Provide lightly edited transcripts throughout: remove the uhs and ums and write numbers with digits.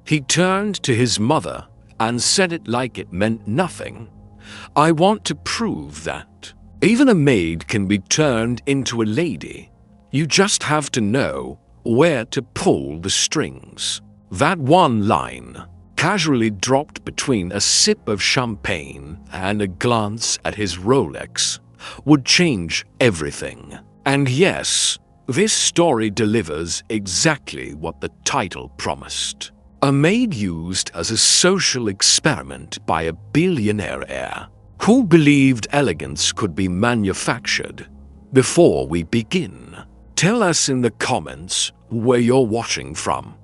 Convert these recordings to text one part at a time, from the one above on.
He turned to his mother and said it like it meant nothing. "I want to prove that even a maid can be turned into a lady. You just have to know where to pull the strings." That one line, casually dropped between a sip of champagne and a glance at his Rolex, would change everything. And yes, this story delivers exactly what the title promised. A maid used as a social experiment by a billionaire heir who believed elegance could be manufactured. Before we begin, tell us in the comments where you're watching from.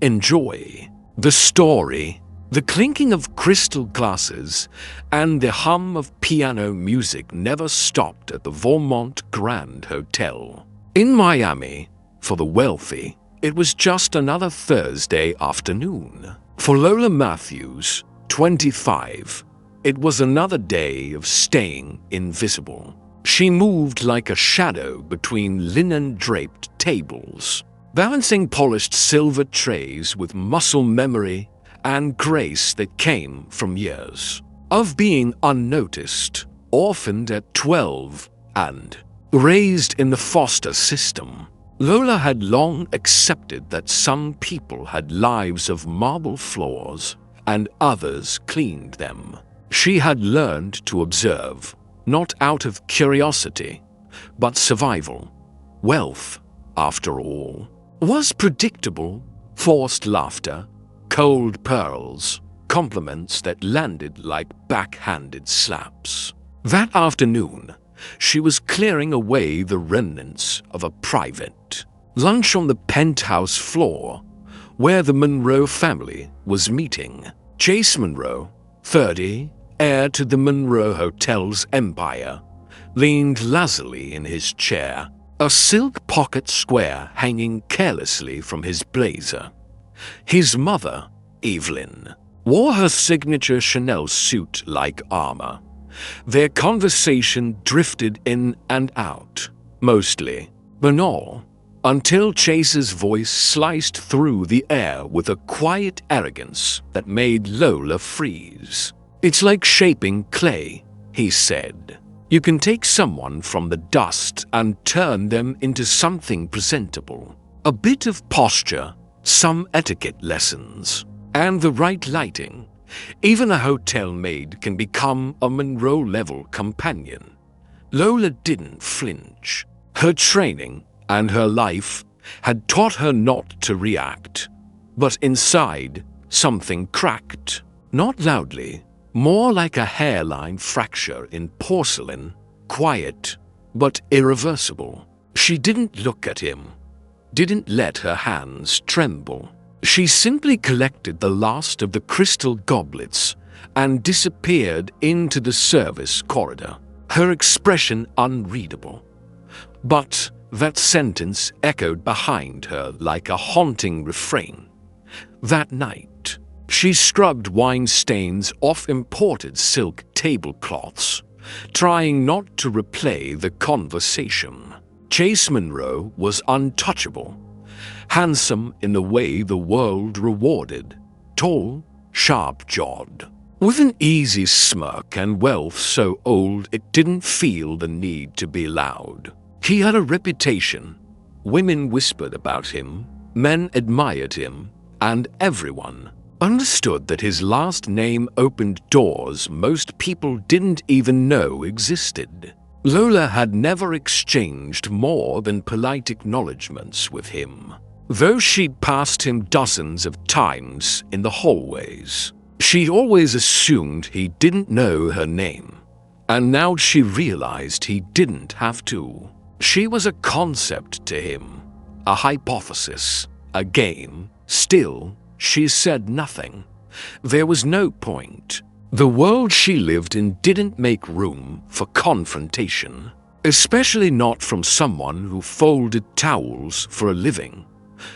Enjoy the story. The clinking of crystal glasses and the hum of piano music never stopped at the Vermont Grand Hotel in Miami. For the wealthy, it was just another Thursday afternoon. For Lola Matthews, 25, it was another day of staying invisible. She moved like a shadow between linen-draped tables, balancing polished silver trays with muscle memory and grace that came from years of being unnoticed, orphaned at 12, and raised in the foster system. Lola had long accepted that some people had lives of marble floors and others cleaned them. She had learned to observe, not out of curiosity, but survival. Wealth, after all, was predictable: forced laughter, cold pearls, compliments that landed like backhanded slaps. That afternoon, she was clearing away the remnants of a private lunch on the penthouse floor where the Monroe family was meeting. Chase Monroe, 30, heir to the Monroe Hotel's empire, leaned lazily in his chair, a silk pocket square hanging carelessly from his blazer. His mother, Evelyn, wore her signature Chanel suit like armor. Their conversation drifted in and out, mostly banal, until Chase's voice sliced through the air with a quiet arrogance that made Lola freeze. "It's like shaping clay," he said. "You can take someone from the dust and turn them into something presentable. A bit of posture, some etiquette lessons, and the right lighting. Even a hotel maid can become a Monroe-level companion." Lola didn't flinch. Her training and her life had taught her not to react. But inside, something cracked. Not loudly, more like a hairline fracture in porcelain, quiet but irreversible. She didn't look at him, didn't let her hands tremble. She simply collected the last of the crystal goblets and disappeared into the service corridor, her expression unreadable. But that sentence echoed behind her like a haunting refrain. That night, she scrubbed wine stains off imported silk tablecloths, trying not to replay the conversation. Chase Monroe was untouchable, handsome in the way the world rewarded, tall, sharp-jawed, with an easy smirk and wealth so old it didn't feel the need to be loud. He had a reputation. Women whispered about him, men admired him, and everyone understood that his last name opened doors most people didn't even know existed. Lola had never exchanged more than polite acknowledgments with him, though she'd passed him dozens of times in the hallways. She'd always assumed he didn't know her name, and now she realized he didn't have to. She was a concept to him, a hypothesis, a game. Still, she said nothing. There was no point. The world she lived in didn't make room for confrontation, especially not from someone who folded towels for a living.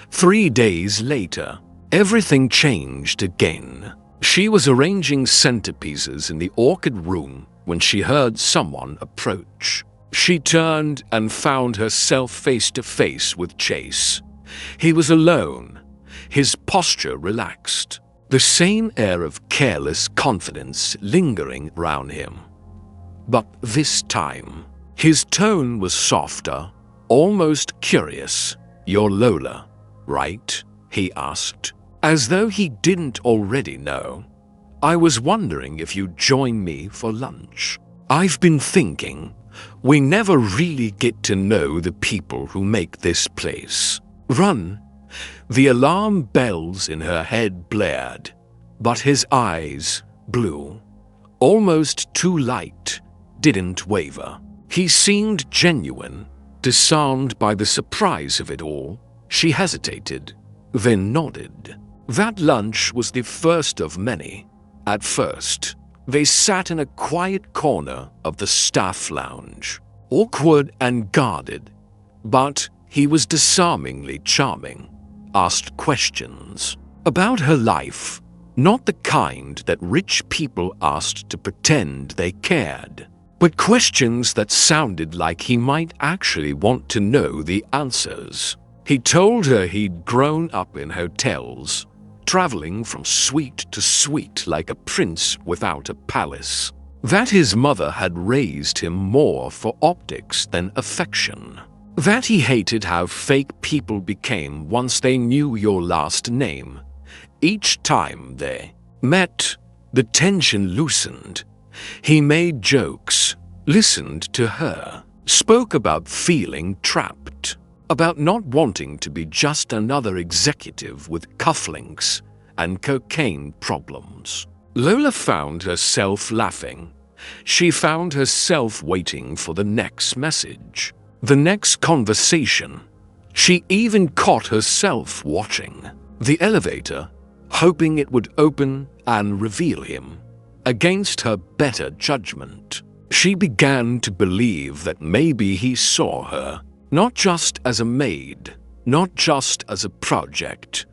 3 days later, everything changed again. She was arranging centerpieces in the orchid room when she heard someone approach. She turned and found herself face to face with Chase. He was alone, his posture relaxed, the same air of careless confidence lingering round him. But this time, his tone was softer, almost curious. "You're Lola, right?" he asked, as though he didn't already know. "I was wondering if you'd join me for lunch. I've been thinking, we never really get to know the people who make this place run." The alarm bells in her head blared, but his eyes, blue, almost too light, didn't waver. He seemed genuine, disarmed by the surprise of it all. She hesitated, then nodded. That lunch was the first of many. At first, they sat in a quiet corner of the staff lounge, awkward and guarded, but he was disarmingly charming. Asked questions about her life, not the kind that rich people asked to pretend they cared, but questions that sounded like he might actually want to know the answers. He told her he'd grown up in hotels, traveling from suite to suite like a prince without a palace, that his mother had raised him more for optics than affection, that he hated how fake people became once they knew your last name. Each time they met, the tension loosened. He made jokes, listened to her, spoke about feeling trapped, about not wanting to be just another executive with cufflinks and cocaine problems. Lola found herself laughing. She found herself waiting for the next message, the next conversation. She even caught herself watching the elevator, hoping it would open and reveal him. Against her better judgment, she began to believe that maybe he saw her, not just as a maid, not just as a project,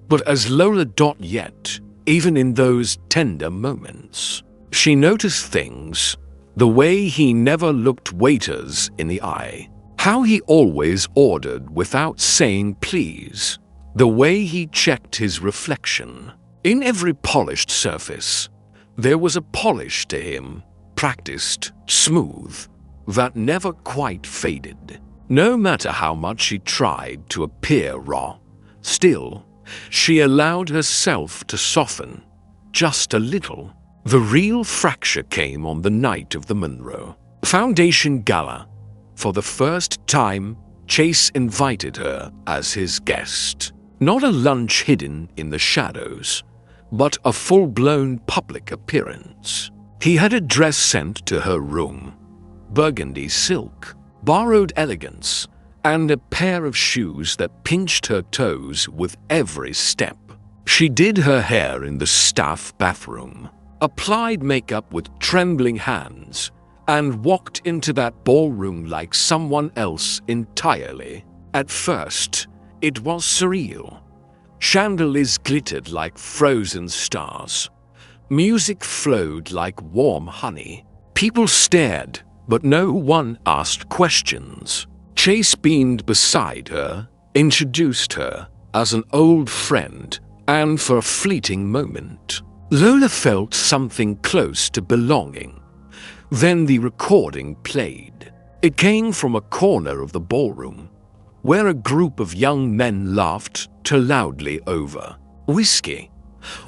but as Lola. Yet, even in those tender moments, she noticed things, the way he never looked waiters in the eye, how he always ordered without saying please, the way he checked his reflection. In every polished surface, there was a polish to him, practiced, smooth, that never quite faded. No matter how much she tried to appear raw, still, she allowed herself to soften, just a little. The real fracture came on the night of the Monroe Foundation Gala. For the first time, Chase invited her as his guest. Not a lunch hidden in the shadows, but a full-blown public appearance. He had a dress sent to her room, burgundy silk, borrowed elegance, and a pair of shoes that pinched her toes with every step. She did her hair in the staff bathroom, applied makeup with trembling hands, and walked into that ballroom like someone else entirely. At first, it was surreal. Chandeliers glittered like frozen stars. Music flowed like warm honey. People stared, but no one asked questions. Chase beamed beside her, introduced her as an old friend, and for a fleeting moment, Lola felt something close to belonging. Then the recording played. It came from a corner of the ballroom, where a group of young men laughed too loudly over whiskey.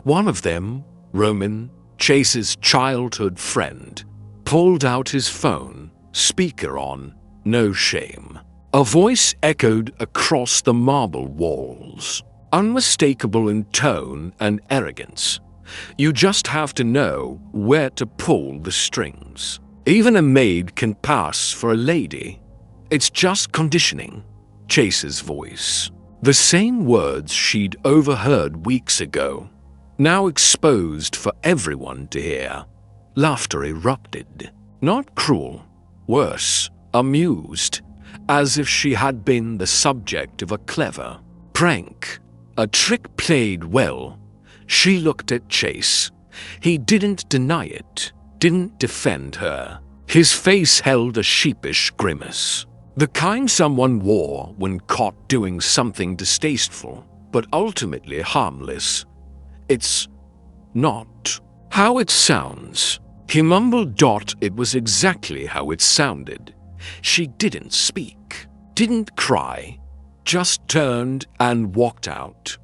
One of them, Roman, Chase's childhood friend, pulled out his phone, speaker on, no shame. A voice echoed across the marble walls, unmistakable in tone and arrogance. You just have to know where to pull the strings. Even a maid can pass for a lady. It's just conditioning. Chase's voice. The same words she'd overheard weeks ago, now exposed for everyone to hear. Laughter erupted. Not cruel, worse, amused, as if she had been the subject of a clever prank, a trick played well. She looked at Chase. He didn't deny it, didn't defend her. His face held a sheepish grimace, the kind someone wore when caught doing something distasteful. but ultimately harmless. It's not how it sounds. He mumbled. It was exactly how it sounded. She didn't speak, didn't cry, just turned and walked out,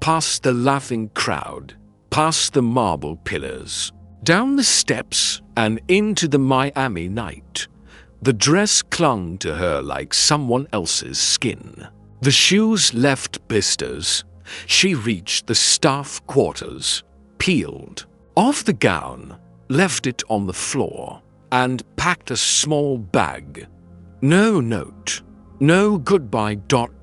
past the laughing crowd, past the marble pillars, down the steps and into the Miami night. The dress clung to her like someone else's skin. The shoes left blisters. She reached the staff quarters, peeled off the gown, left it on the floor, and packed a small bag. No note, no goodbye.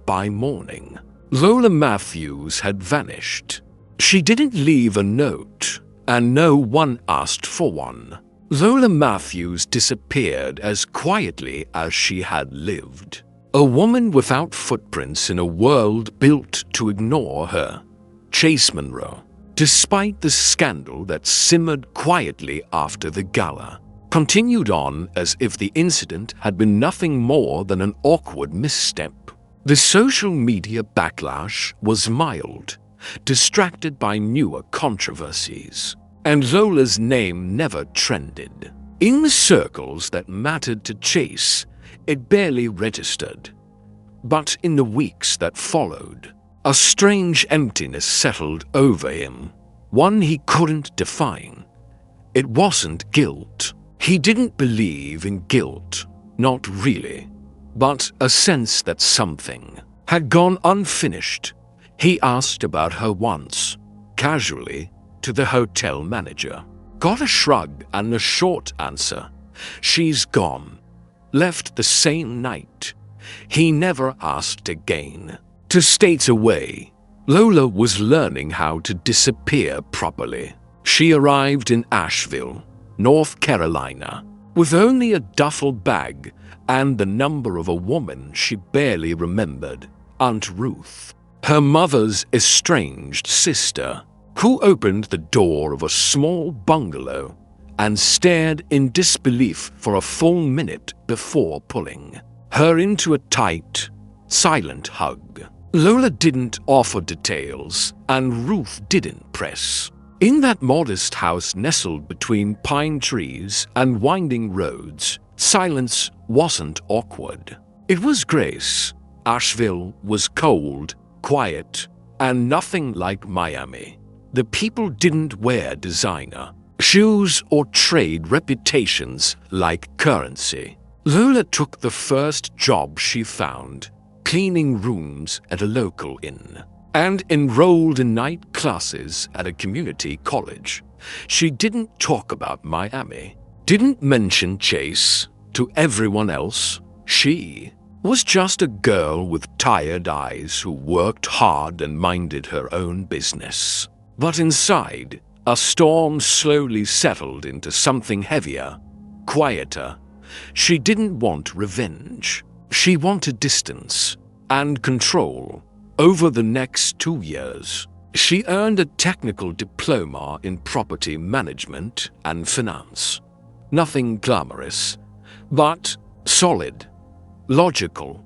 By morning, Lola Matthews had vanished. She didn't leave a note, and no one asked for one. Lola Matthews disappeared as quietly as she had lived. A woman without footprints in a world built to ignore her. Chase Monroe, despite the scandal that simmered quietly after the gala, continued on as if the incident had been nothing more than an awkward misstep. The social media backlash was mild, distracted by newer controversies, and Lola's name never trended. In the circles that mattered to Chase, it barely registered. But in the weeks that followed, a strange emptiness settled over him, one he couldn't define. It wasn't guilt. He didn't believe in guilt, not really, but a sense that something had gone unfinished. He asked about her once, casually, to the hotel manager. Got a shrug and a short answer. She's gone. Left the same night. He never asked again. 2 states away, Lola was learning how to disappear properly. She arrived in Asheville, North Carolina, with only a duffel bag and the number of a woman she barely remembered, Aunt Ruth, her mother's estranged sister, who opened the door of a small bungalow and stared in disbelief for a full minute before pulling her into a tight, silent hug. Lola didn't offer details, and Ruth didn't press. In that modest house nestled between pine trees and winding roads, silence wasn't awkward. It was grace. Asheville was cold, quiet, and nothing like Miami. The people didn't wear designer shoes or trade reputations like currency. Lola took the first job she found, cleaning rooms at a local inn, and enrolled in night classes at a community college. She didn't talk about Miami, didn't mention Chase to everyone else. She was just a girl with tired eyes who worked hard and minded her own business. But inside, a storm slowly settled into something heavier, quieter. She didn't want revenge. She wanted distance and control. Over the next 2 years, she earned a technical diploma in property management and finance. Nothing glamorous, but solid, logical.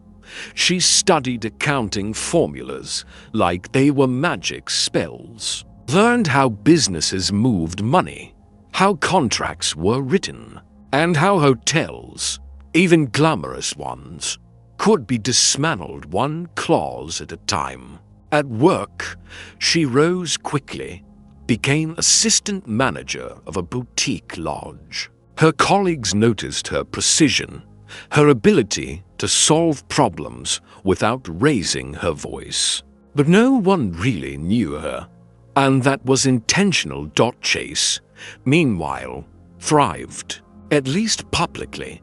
She studied accounting formulas like they were magic spells, learned how businesses moved money, how contracts were written, and how hotels, even glamorous ones, could be dismantled one clause at a time. At work, she rose quickly, became assistant manager of a boutique lodge. Her colleagues noticed her precision, her ability to solve problems without raising her voice. But no one really knew her, and that was intentional. Chase, meanwhile, thrived, at least publicly.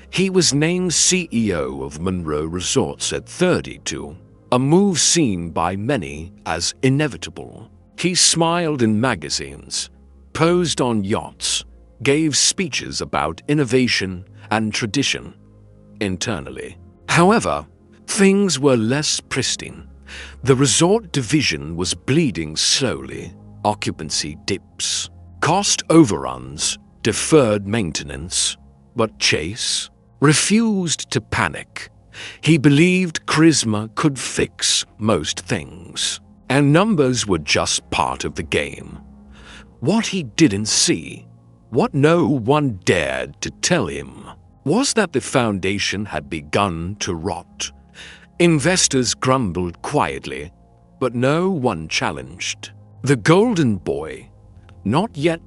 He was named CEO of Monroe Resorts at 32, a move seen by many as inevitable. He smiled in magazines, posed on yachts, gave speeches about innovation and tradition. Internally, however, things were less pristine. The resort division was bleeding slowly. Occupancy dips, cost overruns, deferred maintenance. But Chase refused to panic. He believed charisma could fix most things. and numbers were just part of the game. What he didn't see, what no one dared to tell him, was that the foundation had begun to rot. Investors grumbled quietly, but no one challenged. The golden boy, not yet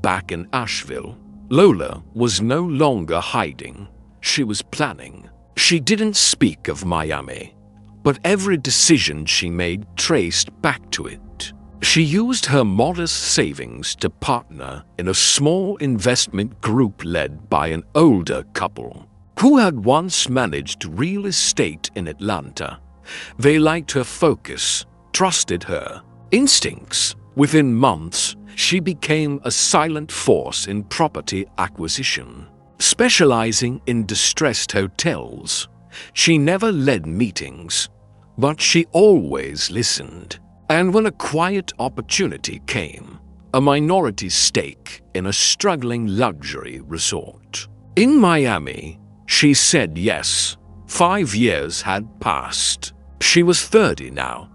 back in Asheville, Lola was no longer hiding. She was planning. She didn't speak of Miami, but every decision she made traced back to it. She used her modest savings to partner in a small investment group led by an older couple who had once managed real estate in Atlanta. They liked her focus, trusted her instincts. Within months, she became a silent force in property acquisition, specializing in distressed hotels. She never led meetings, but she always listened. And when a quiet opportunity came, a minority stake in a struggling luxury resort in Miami, she said yes. 5 years had passed. She was 30 now,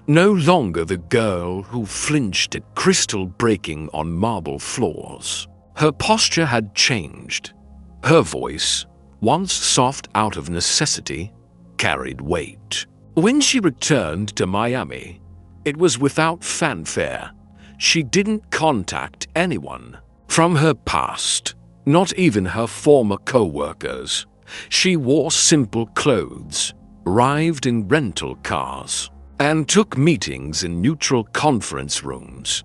no longer the girl who flinched at crystal breaking on marble floors. Her posture had changed. Her voice, once soft out of necessity, carried weight. When she returned to Miami, it was without fanfare. She didn't contact anyone from her past, not even her former co-workers. She wore simple clothes, arrived in rental cars, and took meetings in neutral conference rooms.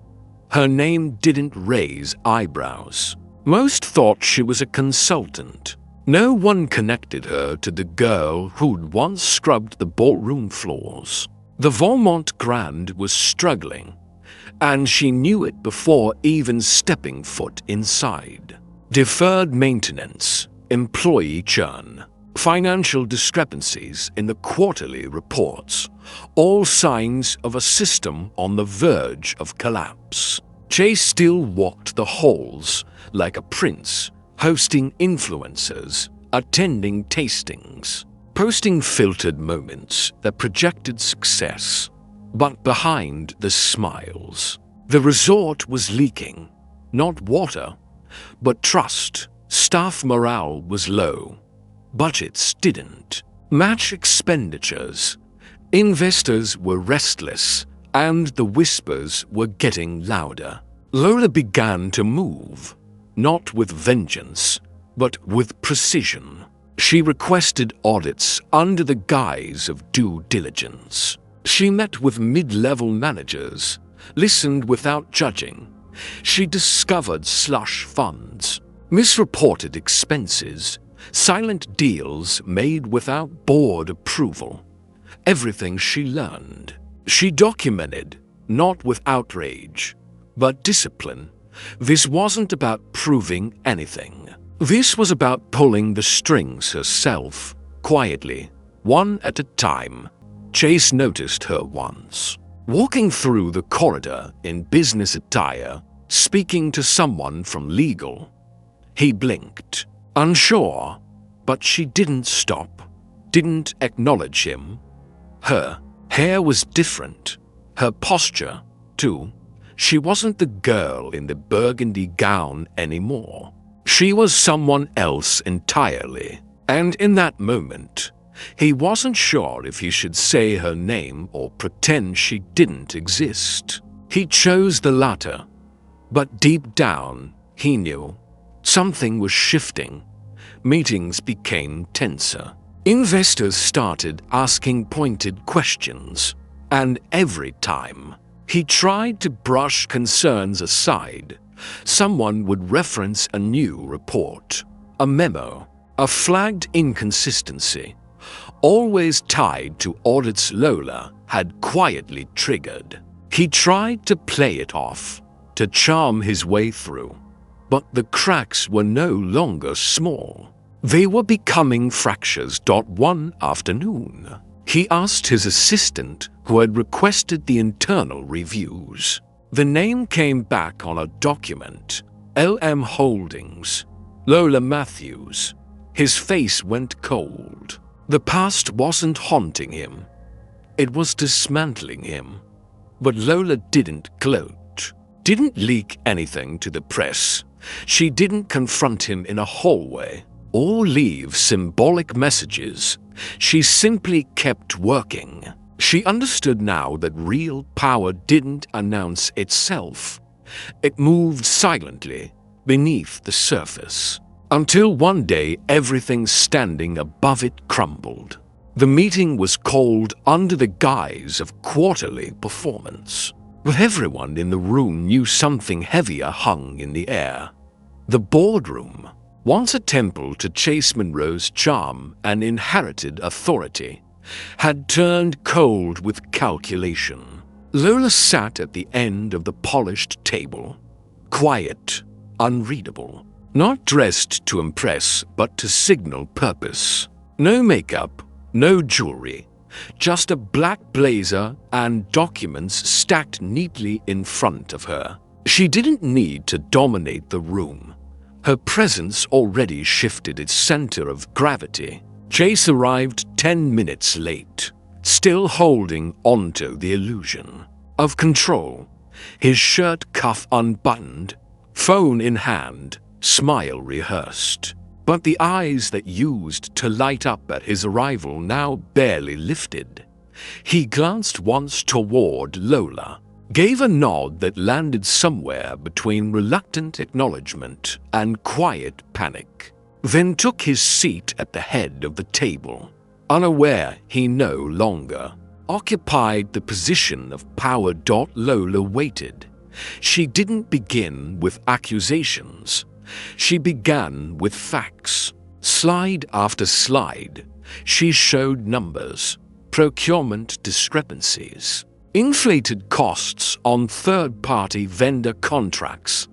Her name didn't raise eyebrows. Most thought she was a consultant. No one connected her to the girl who'd once scrubbed the ballroom floors. The Vermont Grand was struggling, and she knew it before even stepping foot inside. Deferred maintenance, employee churn, financial discrepancies in the quarterly reports, all signs of a system on the verge of collapse. Chase still walked the halls like a prince, hosting influencers, attending tastings, posting filtered moments that projected success. But behind the smiles, the resort was leaking, not water, but trust. Staff morale was low. Budgets didn't match expenditures. Investors were restless, and the whispers were getting louder. Lola began to move, not with vengeance, but with precision. She requested audits under the guise of due diligence. She met with mid-level managers, listened without judging. She discovered slush funds, misreported expenses, silent deals made without board approval. Everything she learned, she documented, not with outrage, but discipline. This wasn't about proving anything. This was about pulling the strings herself, quietly, one at a time. Chase noticed her once, walking through the corridor in business attire, speaking to someone from legal. He blinked, unsure, but she didn't stop, didn't acknowledge him. Her hair was different, her posture, too. She wasn't the girl in the burgundy gown anymore. She was someone else entirely, and in that moment, he wasn't sure if he should say her name or pretend she didn't exist. He chose the latter, but deep down, he knew something was shifting. Meetings became tenser. Investors started asking pointed questions, and every time he tried to brush concerns aside, someone would reference a new report, a memo, a flagged inconsistency, always tied to audits Lola had quietly triggered. He tried to play it off, to charm his way through, but the cracks were no longer small. They were becoming fractures. One afternoon, he asked his assistant who had requested the internal reviews. The name came back on a document, LM Holdings, Lola Matthews. His face went cold. The past wasn't haunting him. It was dismantling him. But Lola didn't gloat, didn't leak anything to the press. She didn't confront him in a hallway or leave symbolic messages. She simply kept working. She understood now that real power didn't announce itself. It moved silently beneath the surface, until one day everything standing above it crumbled. The meeting was called under the guise of quarterly performance, but everyone in the room knew something heavier hung in the air. The boardroom, once a temple to Chase Monroe's charm and inherited authority, had turned cold with calculation. Lola sat at the end of the polished table, quiet, unreadable, not dressed to impress but to signal purpose. No makeup, no jewelry, just a black blazer and documents stacked neatly in front of her. She didn't need to dominate the room. Her presence already shifted its center of gravity. Chase arrived 10 minutes late, still holding onto the illusion of control, his shirt cuff unbuttoned, phone in hand, smile rehearsed. But the eyes that used to light up at his arrival now barely lifted. He glanced once toward Lola, gave a nod that landed somewhere between reluctant acknowledgement and quiet panic, then took his seat at the head of the table, unaware he no longer occupied the position of power. Lola waited. She didn't begin with accusations. She began with facts. Slide after slide, she showed numbers, procurement discrepancies, inflated costs on third-party vendor contracts,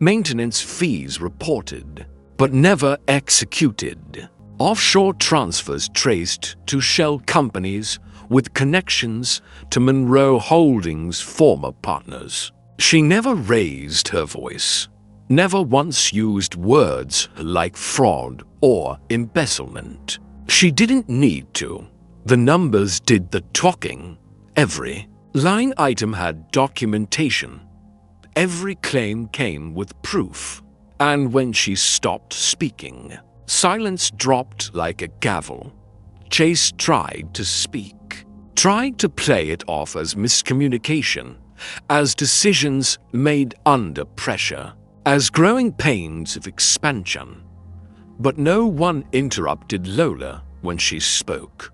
maintenance fees reported, but never executed, offshore transfers traced to shell companies with connections to Monroe Holdings' former partners. She never raised her voice, never once used words like fraud or embezzlement. She didn't need to. The numbers did the talking. Every line item had documentation. Every claim came with proof. And when she stopped speaking, silence dropped like a gavel. Chase tried to speak, tried to play it off as miscommunication, as decisions made under pressure, as growing pains of expansion. But no one interrupted Lola when she spoke.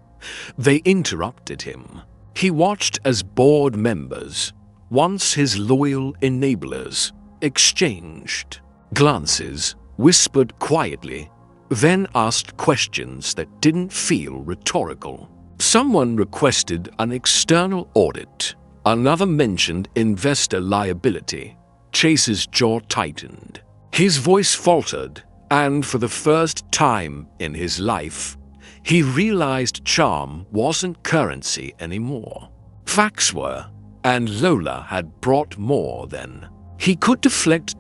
They interrupted him. He watched as board members, once his loyal enablers, exchanged glances, whispered quietly, then asked questions that didn't feel rhetorical. Someone requested an external audit. Another mentioned investor liability. Chase's jaw tightened. His voice faltered, and for the first time in his life, he realized charm wasn't currency anymore. Facts were, and Lola had brought more than he could deflect.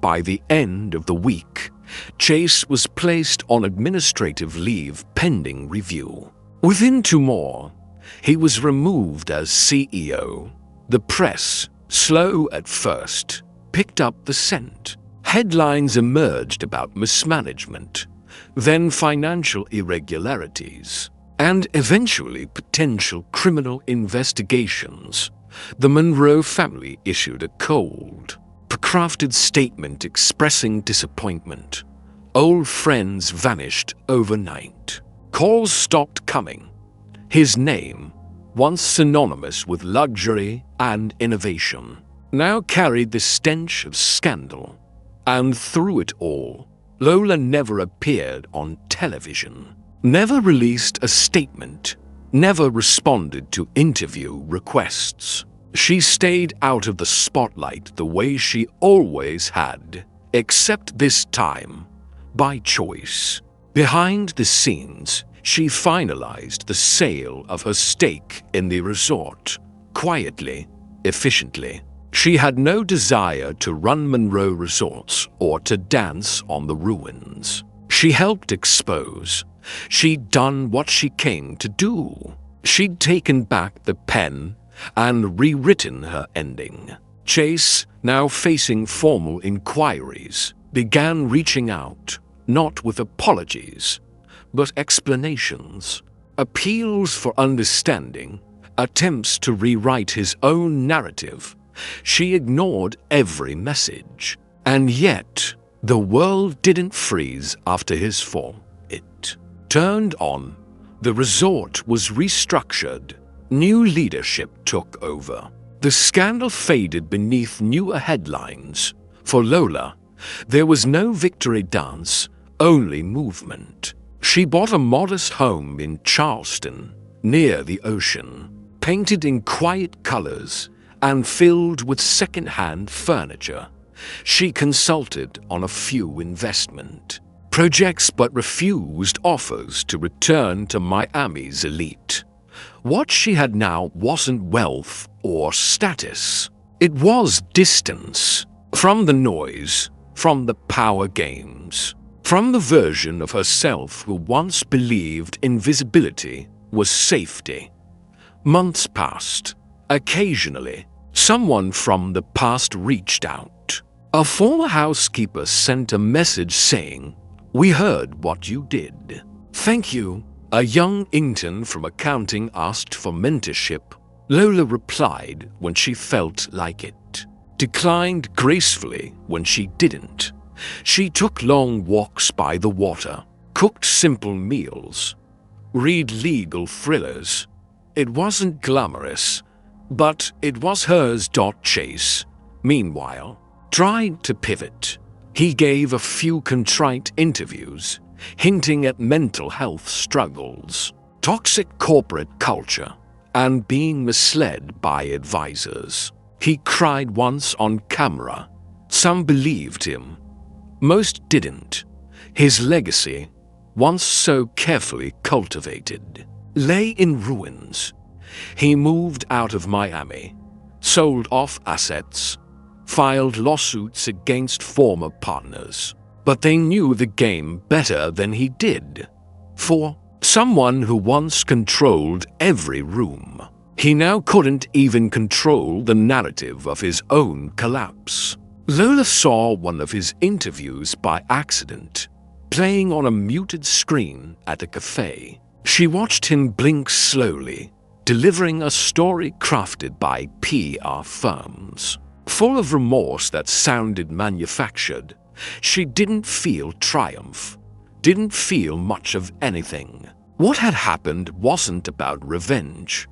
By the end of the week, Chase was placed on administrative leave pending review. Within 2 more, he was removed as CEO. The press, slow at first, picked up the scent. Headlines emerged about mismanagement, then financial irregularities, and eventually potential criminal investigations. The Monroe family issued a cold, crafted statement expressing disappointment. Old friends vanished overnight. Calls stopped coming. His name, once synonymous with luxury and innovation, now carried the stench of scandal. And through it all, Lola never appeared on television, never released a statement, never responded to interview requests. She stayed out of the spotlight the way she always had, except this time, by choice. Behind the scenes, she finalized the sale of her stake in the resort, quietly, efficiently. She had no desire to run Monroe Resorts or to dance on the ruins. She helped expose. She'd done what she came to do. She'd taken back the pen and rewritten her ending. Chase, now facing formal inquiries, began reaching out, not with apologies, but explanations, appeals for understanding, attempts to rewrite his own narrative. She ignored every message. And yet, the world didn't freeze after his fall. It turned on. The resort was restructured. New leadership took over. The scandal faded beneath newer headlines. For Lola, there was no victory dance, only movement. She bought a modest home in Charleston, near the ocean, painted in quiet colors and filled with second-hand furniture. She consulted on a few investment projects but refused offers to return to Miami's elite. What she had now wasn't wealth or status. It was distance from the noise, from the power games, from the version of herself who once believed invisibility was safety. Months passed. Occasionally, someone from the past reached out. A former housekeeper sent a message saying, "We heard what you did. Thank you." A young intern from accounting asked for mentorship. Lola replied when she felt like it, declined gracefully when she didn't. She took long walks by the water, cooked simple meals, read legal thrillers. It wasn't glamorous, but it was hers. Chase, meanwhile, tried to pivot. He gave a few contrite interviews, hinting at mental health struggles, toxic corporate culture, and being misled by advisors. He cried once on camera. Some believed him. Most didn't. His legacy, once so carefully cultivated, lay in ruins. He moved out of Miami, sold off assets, filed lawsuits against former partners. But they knew the game better than he did. For someone who once controlled every room, he now couldn't even control the narrative of his own collapse. Lola saw one of his interviews by accident, playing on a muted screen at a cafe. She watched him blink slowly, delivering a story crafted by PR firms, full of remorse that sounded manufactured. She didn't feel triumph, didn't feel much of anything. What had happened wasn't about revenge.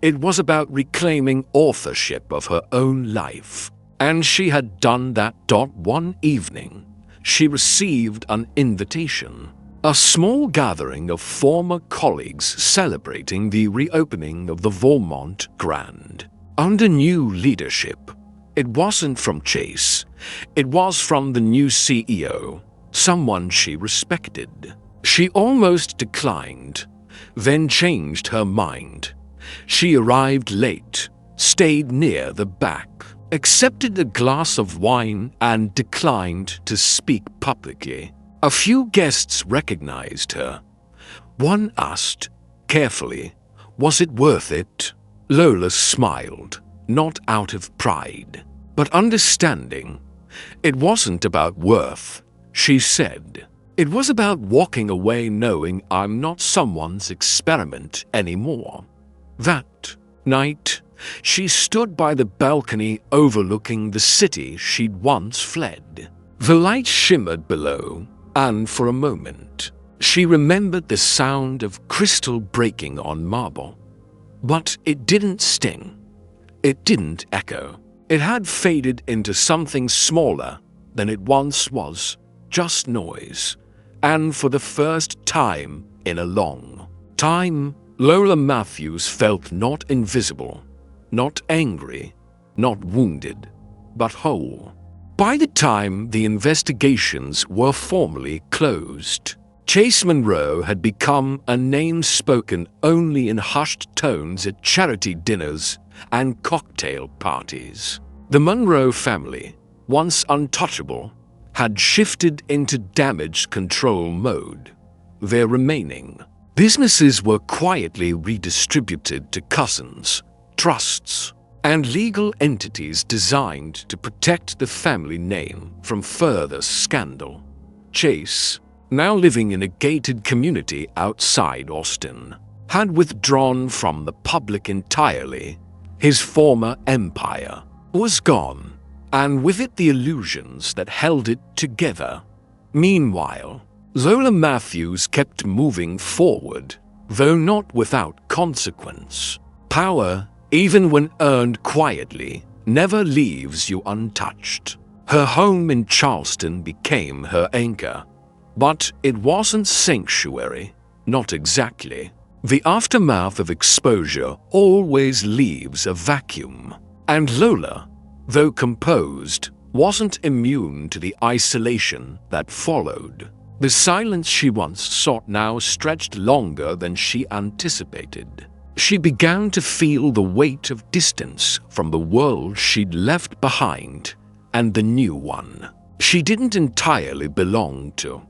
It was about reclaiming authorship of her own life. And she had done that. One evening, she received an invitation. A small gathering of former colleagues celebrating the reopening of the Vermont Grand. Under new leadership. It wasn't from Chase. It was from the new CEO, someone she respected. She almost declined, then changed her mind. She arrived late, stayed near the back, accepted a glass of wine, and declined to speak publicly. A few guests recognized her. One asked, carefully, "Was it worth it?" Lola smiled, not out of pride, but understanding. It wasn't about worth, she said. It was about walking away knowing I'm not someone's experiment anymore. That night, she stood by the balcony overlooking the city she'd once fled. The light shimmered below, and for a moment, she remembered the sound of crystal breaking on marble. But it didn't sting. It didn't echo. It had faded into something smaller than it once was, just noise. And for the first time in a long time, Lola Matthews felt not invisible, not angry, not wounded, but whole. By the time the investigations were formally closed, Chase Monroe had become a name spoken only in hushed tones at charity dinners and cocktail parties. The Monroe family, once untouchable, had shifted into damage control mode. Their remaining businesses were quietly redistributed to cousins, trusts, and legal entities designed to protect the family name from further scandal. Chase, now living in a gated community outside Austin, had withdrawn from the public entirely. His former empire was gone, and with it the illusions that held it together. Meanwhile, Lola Matthews kept moving forward, though not without consequence. Power, even when earned quietly, never leaves you untouched. Her home in Charleston became her anchor, but it wasn't sanctuary, not exactly. The aftermath of exposure always leaves a vacuum, and Lola, though composed, wasn't immune to the isolation that followed. The silence she once sought now stretched longer than she anticipated. She began to feel the weight of distance from the world she'd left behind and the new one she didn't entirely belong to.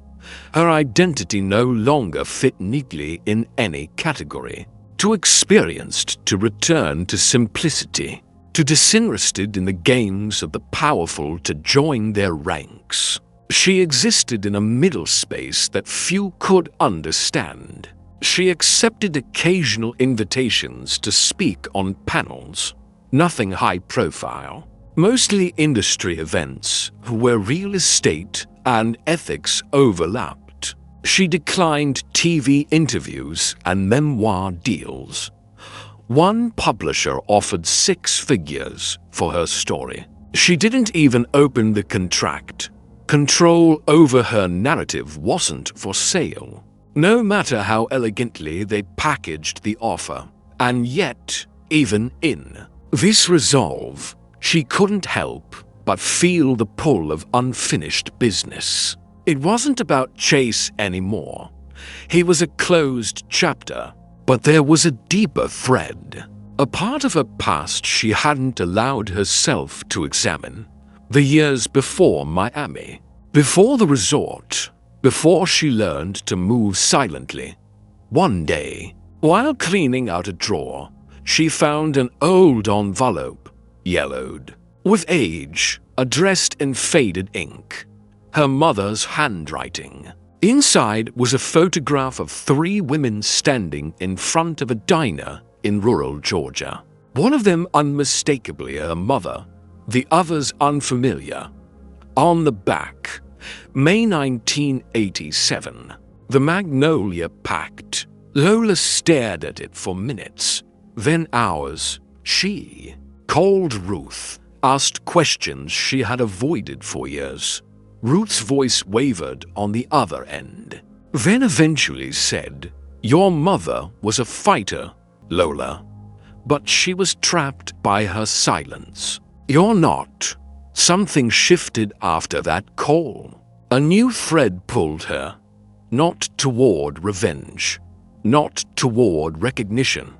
Her identity no longer fit neatly in any category. Too experienced to return to simplicity, too disinterested in the games of the powerful to join their ranks. She existed in a middle space that few could understand. She accepted occasional invitations to speak on panels, nothing high profile, mostly industry events where real estate and ethics overlapped. She declined TV interviews and memoir deals. One publisher offered 6 figures for her story. She didn't even open the contract. Control over her narrative wasn't for sale, no matter how elegantly they packaged the offer. And yet, even in this resolve, she couldn't help but feel the pull of unfinished business. It wasn't about Chase anymore. He was a closed chapter, but there was a deeper thread, a part of her past she hadn't allowed herself to examine. The years before Miami, before the resort, before she learned to move silently. One day, while cleaning out a drawer, she found an old envelope, yellowed with age, addressed in faded ink. Her mother's handwriting. Inside was a photograph of 3 women standing in front of a diner in rural Georgia. One of them unmistakably her mother, the others unfamiliar. On the back, May 1987. The Magnolia Pact. Lola stared at it for minutes, then hours. She, cold Ruth, asked questions she had avoided for years. Ruth's voice wavered on the other end, then eventually said, "Your mother was a fighter, Lola, but she was trapped by her silence. You're not." Something shifted after that call. A new thread pulled her, not toward revenge, not toward recognition,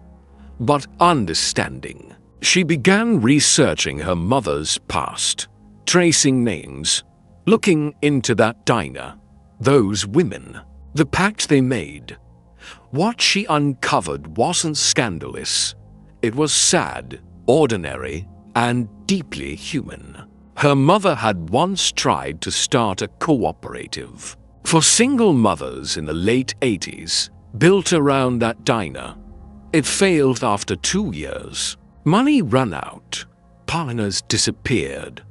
but understanding. She began researching her mother's past, tracing names, looking into that diner, those women, the pact they made. What she uncovered wasn't scandalous. It was sad, ordinary, and deeply human. Her mother had once tried to start a cooperative for single mothers in the late 80s, built around that diner. It failed after 2 years. Money ran out. Partners disappeared.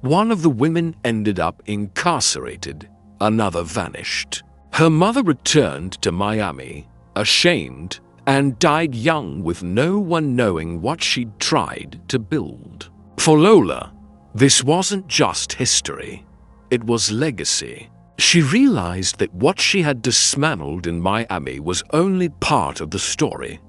One of the women ended up incarcerated. Another vanished. Her mother returned to Miami, ashamed, and died young with no one knowing what she'd tried to build. For Lola, this wasn't just history. It was legacy. She realized that what she had dismantled in Miami was only part of the story.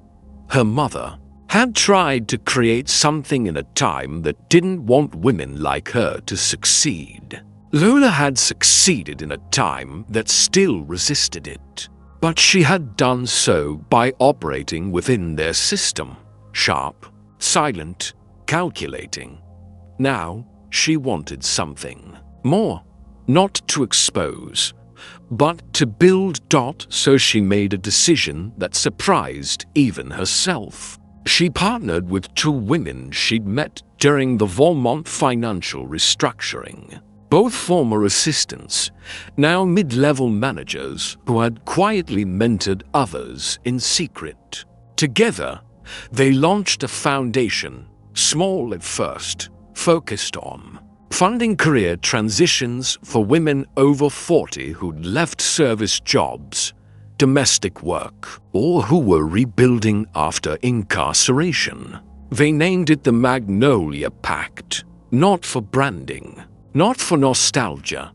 Her mother had tried to create something in a time that didn't want women like her to succeed. Lola had succeeded in a time that still resisted it, but she had done so by operating within their system, sharp, silent, calculating. Now, she wanted something more, not to expose, but to build. So she made a decision that surprised even herself. She partnered with two women she'd met during the Vermont financial restructuring. Both former assistants, now mid-level managers who had quietly mentored others in secret. Together, they launched a foundation, small at first, focused on funding career transitions for women over 40 who'd left service jobs, domestic work, or who were rebuilding after incarceration. They named it the Magnolia Pact, not for branding, not for nostalgia,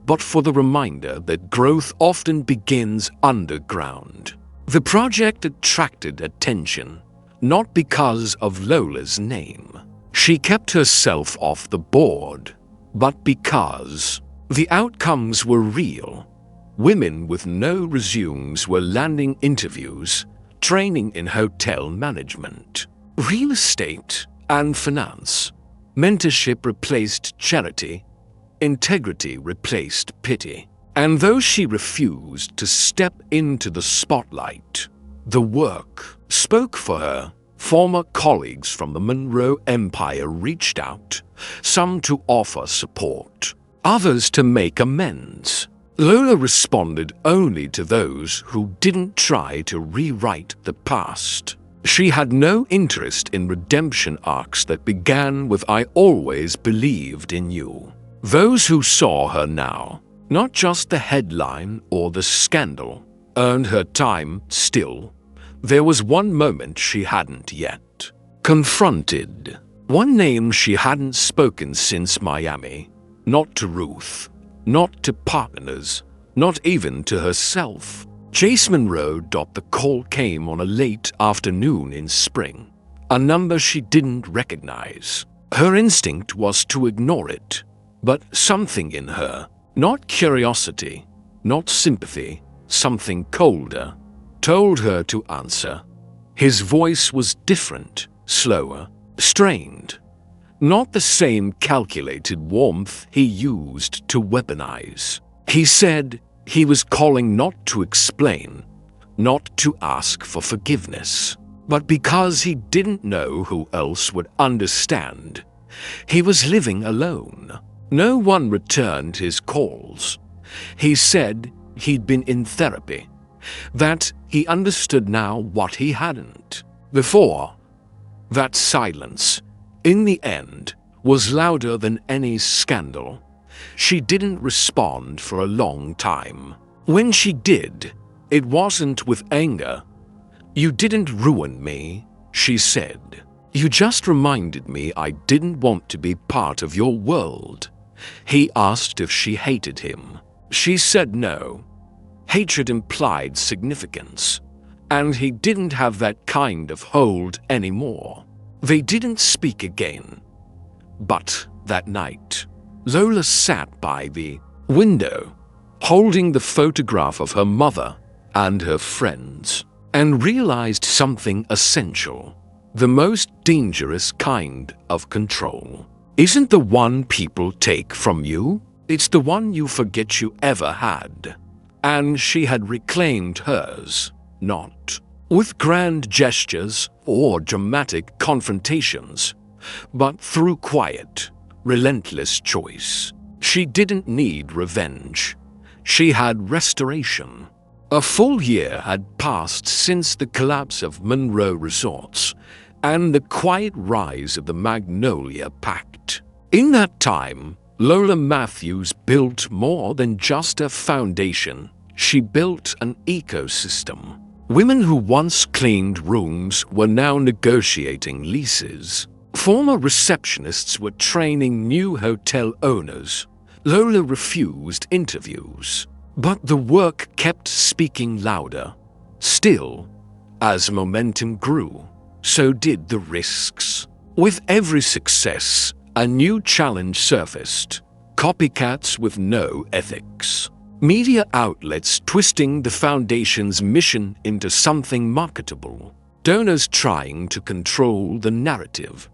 but for the reminder that growth often begins underground. The project attracted attention, not because of Lola's name. She kept herself off the board, but because the outcomes were real. Women with no resumes were landing interviews, training in hotel management, real estate, and finance. Mentorship replaced charity, integrity replaced pity. And though she refused to step into the spotlight, the work spoke for her. Former colleagues from the Monroe Empire reached out, some to offer support, others to make amends. Lola responded only to those who didn't try to rewrite the past. She had no interest in redemption arcs that began with "I always believed in you." Those who saw her now, not just the headline or the scandal, earned her time still. There was one moment she hadn't yet confronted, one name she hadn't spoken since Miami. Not to Ruth, not to partners, not even to herself. Chase Monroe. The call came on a late afternoon in spring, a number she didn't recognize. Her instinct was to ignore it, but something in her, not curiosity, not sympathy, something colder, told her to answer. His voice was different, slower, strained. Not the same calculated warmth he used to weaponize. He said he was calling not to explain, not to ask for forgiveness, but because he didn't know who else would understand. He was living alone. No one returned his calls. He said he'd been in therapy, that he understood now what he hadn't before. That silence, in the end, was louder than any scandal. She didn't respond for a long time. When she did, it wasn't with anger. "You didn't ruin me," she said. "You just reminded me I didn't want to be part of your world." He asked if she hated him. She said no. Hatred implied significance, and he didn't have that kind of hold anymore. They didn't speak again. But that night, Lola sat by the window, holding the photograph of her mother and her friends, and realized something essential. The most dangerous kind of control isn't the one people take from you, it's the one you forget you ever had. And she had reclaimed hers, not with grand gestures or dramatic confrontations, but through quiet, relentless choice. She didn't need revenge. She had restoration. A full year had passed since the collapse of Monroe Resorts and the quiet rise of the Magnolia Pact. In that time, Lola Matthews built more than just a foundation. She built an ecosystem. Women who once cleaned rooms were now negotiating leases. Former receptionists were training new hotel owners. Lola refused interviews, but the work kept speaking louder. Still, as momentum grew, so did the risks. With every success, a new challenge surfaced. Copycats with no ethics. Media outlets twisting the foundation's mission into something marketable. Donors trying to control the narrative.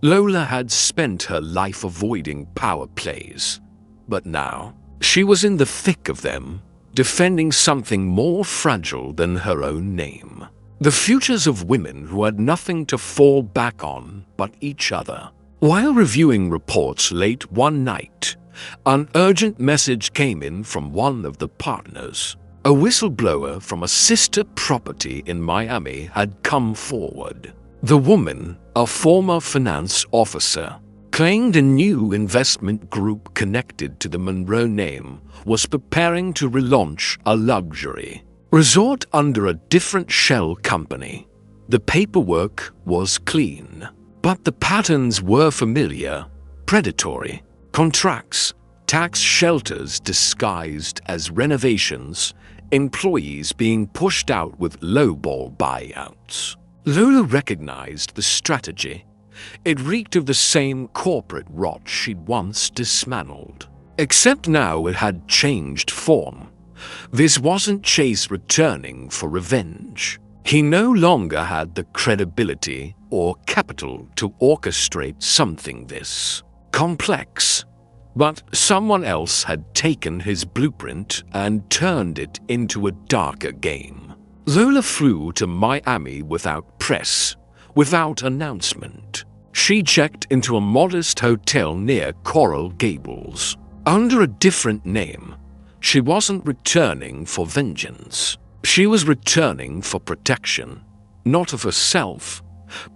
Lola had spent her life avoiding power plays, but now she was in the thick of them, defending something more fragile than her own name. The futures of women who had nothing to fall back on but each other. While reviewing reports late one night, an urgent message came in from one of the partners. A whistleblower from a sister property in Miami had come forward. The woman, a former finance officer, claimed a new investment group connected to the Monroe name was preparing to relaunch a luxury resort under a different shell company. The paperwork was clean, but the patterns were familiar: predatory contracts, tax shelters disguised as renovations, employees being pushed out with lowball buyouts. Lola recognized the strategy. It reeked of the same corporate rot she'd once dismantled. Except now it had changed form. This wasn't Chase returning for revenge. He no longer had the credibility or capital to orchestrate something this complex. But someone else had taken his blueprint and turned it into a darker game. Lola flew to Miami without press, without announcement. She checked into a modest hotel near Coral Gables. Under a different name, she wasn't returning for vengeance. She was returning for protection, not of herself,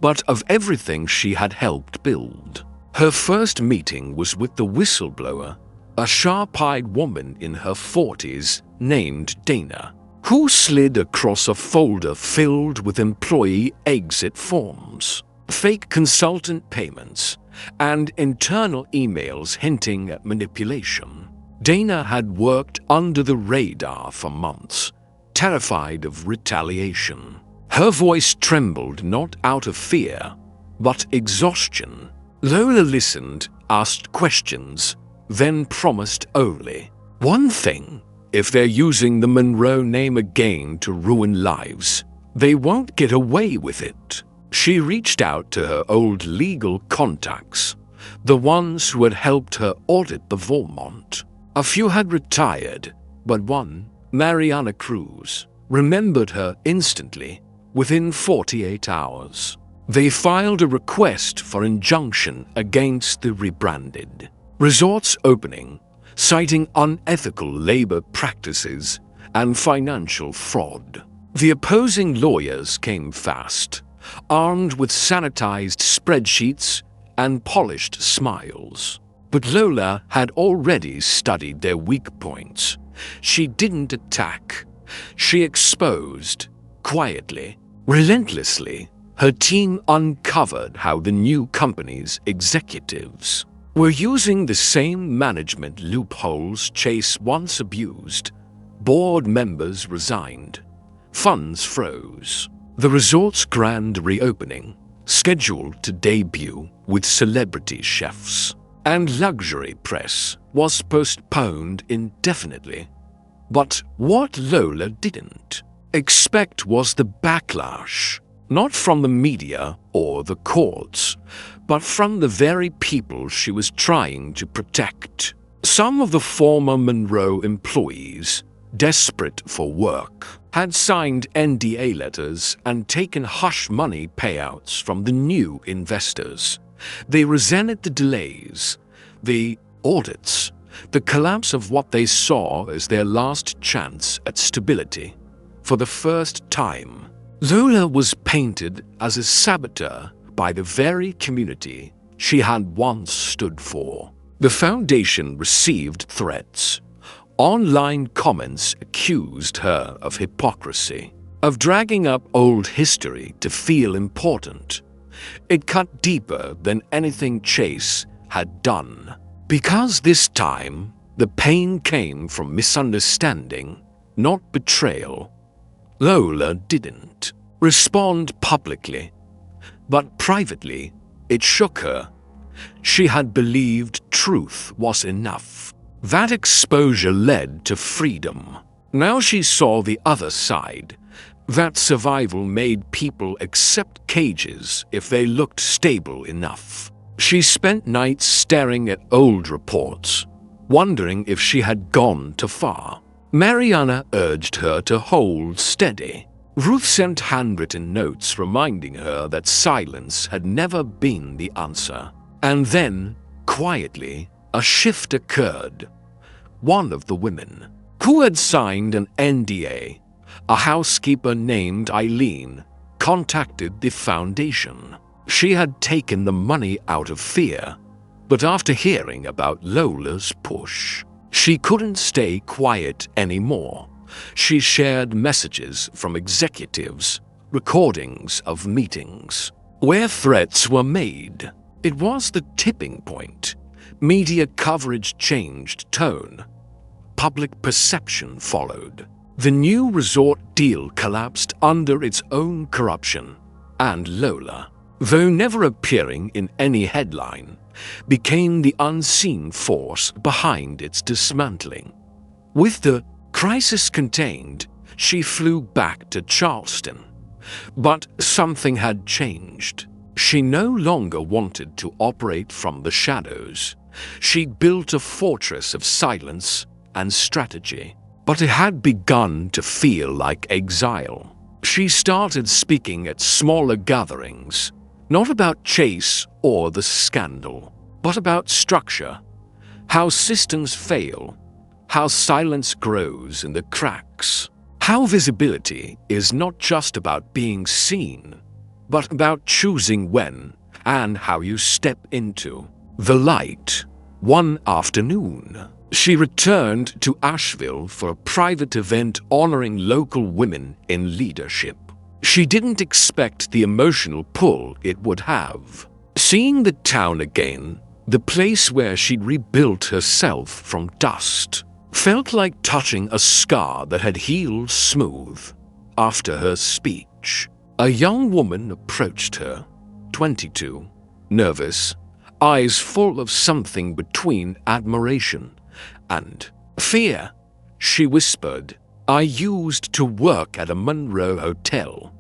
but of everything she had helped build. Her first meeting was with the whistleblower, a sharp-eyed woman in her 40s named Dana, who slid across a folder filled with employee exit forms, fake consultant payments, and internal emails hinting at manipulation. Dana had worked under the radar for months, terrified of retaliation. Her voice trembled not out of fear, but exhaustion. Lola listened, asked questions, then promised only one thing: if they're using the Monroe name again to ruin lives, they won't get away with it. She reached out to her old legal contacts, the ones who had helped her audit the Vermont. A few had retired, but one, Mariana Cruz, remembered her instantly, within 48 hours. They filed a request for injunction against the rebranded resort's opening, citing unethical labor practices and financial fraud. The opposing lawyers came fast, armed with sanitized spreadsheets and polished smiles. But Lola had already studied their weak points. She didn't attack. She exposed, quietly, relentlessly. Her team uncovered how the new company's executives were using the same management loopholes Chase once abused. Board members resigned. Funds froze. The resort's grand reopening, scheduled to debut with celebrity chefs and luxury press, was postponed indefinitely. But what Lola didn't expect was the backlash, not from the media or the courts, but from the very people she was trying to protect. Some of the former Monroe employees, desperate for work, had signed NDA letters and taken hush money payouts from the new investors. They resented the delays, the audits, the collapse of what they saw as their last chance at stability. For the first time, Lola was painted as a saboteur by the very community she had once stood for. The foundation received threats. Online comments accused her of hypocrisy, of dragging up old history to feel important. It cut deeper than anything Chase had done. Because this time, the pain came from misunderstanding, not betrayal. Lola didn't respond publicly, but privately, it shook her. She had believed truth was enough. That exposure led to freedom. Now she saw the other side, that survival made people accept cages if they looked stable enough. She spent nights staring at old reports, wondering if she had gone too far. Mariana urged her to hold steady. Ruth sent handwritten notes reminding her that silence had never been the answer. And then, quietly, a shift occurred. One of the women, who had signed an NDA, a housekeeper named Eileen, contacted the foundation. She had taken the money out of fear, but after hearing about Lola's push, she couldn't stay quiet anymore. She shared messages from executives, recordings of meetings, where threats were made. It was the tipping point. Media coverage changed tone. Public perception followed. The new resort deal collapsed under its own corruption, and Lola, though never appearing in any headline, became the unseen force behind its dismantling. With the crisis contained, she flew back to Charleston. But something had changed. She no longer wanted to operate from the shadows. She built a fortress of silence and strategy. But it had begun to feel like exile. She started speaking at smaller gatherings, not about Chase or the scandal, but about structure, how systems fail, how silence grows in the cracks, how visibility is not just about being seen, but about choosing when and how you step into the light. One afternoon, she returned to Asheville for a private event honoring local women in leadership. She didn't expect the emotional pull it would have. Seeing the town again, the place where she'd rebuilt herself from dust, felt like touching a scar that had healed smooth. After her speech, a young woman approached her, 22, nervous, eyes full of something between admiration and fear. She whispered, "I used to work at a Monroe hotel.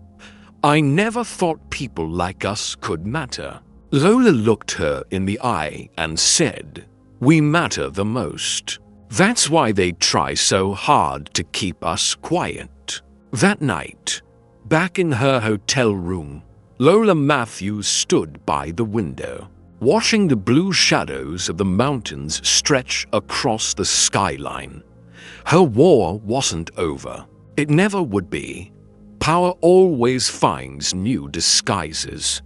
I never thought people like us could matter." Lola looked her in the eye and said, "We matter the most. That's why they try so hard to keep us quiet." That night, back in her hotel room, Lola Matthews stood by the window, watching the blue shadows of the mountains stretch across the skyline. Her war wasn't over. It never would be. Power always finds new disguises.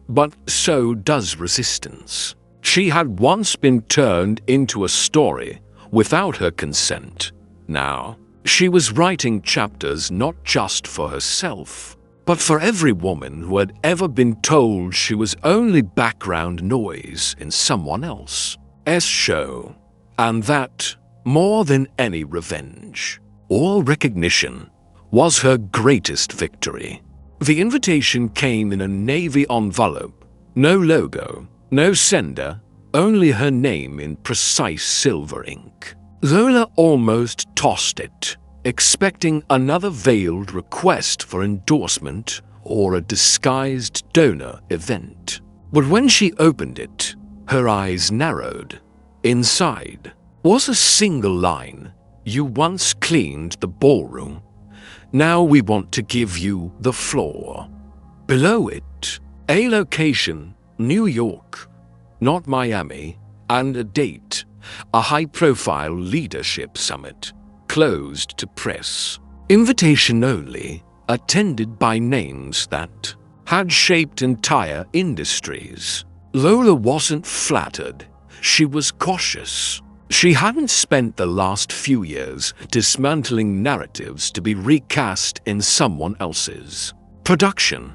But so does resistance. She had once been turned into a story without her consent. Now, she was writing chapters not just for herself, but for every woman who had ever been told she was only background noise in someone else's show. And that, more than any revenge or recognition, was her greatest victory. The invitation came in a navy envelope, no logo, no sender, only her name in precise silver ink. Lola almost tossed it, expecting another veiled request for endorsement or a disguised donor event. But when she opened it, her eyes narrowed. Inside was a single line: "You once cleaned the ballroom. Now we want to give you the floor." Below it, a location, New York, not Miami, and a date, a high-profile leadership summit, closed to press. Invitation only, attended by names that had shaped entire industries. Lola wasn't flattered. She was cautious. She hadn't spent the last few years dismantling narratives to be recast in someone else's production.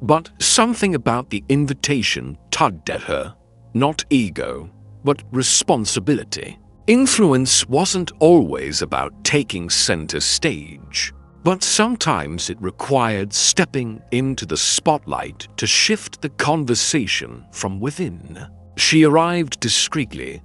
But something about the invitation tugged at her. Not ego, but responsibility. Influence wasn't always about taking center stage, but sometimes it required stepping into the spotlight to shift the conversation from within. She arrived discreetly,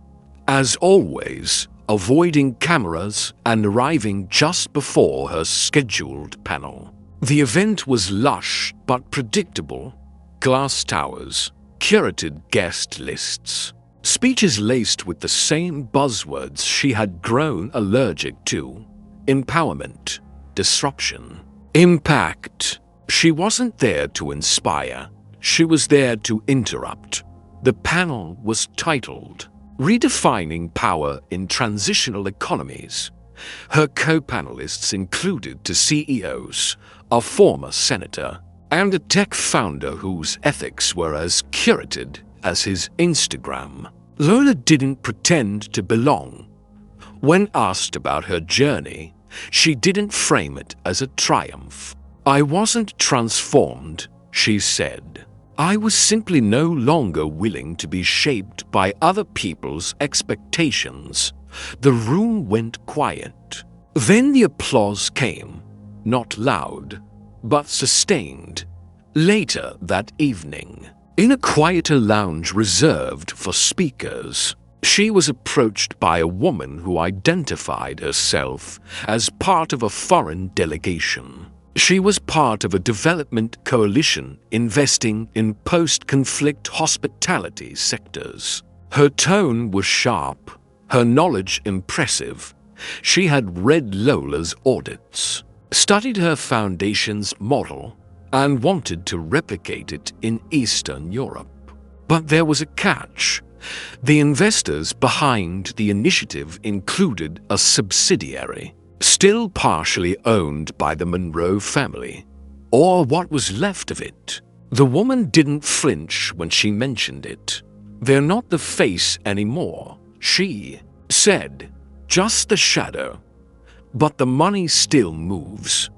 as always, avoiding cameras and arriving just before her scheduled panel. The event was lush but predictable. Glass towers, curated guest lists, speeches laced with the same buzzwords she had grown allergic to: empowerment, disruption, Impact. She wasn't there to inspire. She was there to interrupt. The panel was titled, Redefining Power in Transitional Economies. Her co-panelists included two CEOs, a former senator, and a tech founder whose ethics were as curated as his Instagram. Lola didn't pretend to belong. When asked about her journey, she didn't frame it as a triumph. I wasn't transformed, she said. I was simply no longer willing to be shaped by other people's expectations. The room went quiet. Then the applause came, not loud, but sustained. Later that evening, in a quieter lounge reserved for speakers, she was approached by a woman who identified herself as part of a foreign delegation. She was part of a development coalition investing in post-conflict hospitality sectors. Her tone was sharp, her knowledge impressive. She had read Lola's audits, studied her foundation's model, and wanted to replicate it in Eastern Europe. But there was a catch. The investors behind the initiative included a subsidiary, still partially owned by the Monroe family, or what was left of it. The woman didn't flinch when she mentioned it. They're not the face anymore, she said, just the shadow. But the money still moves.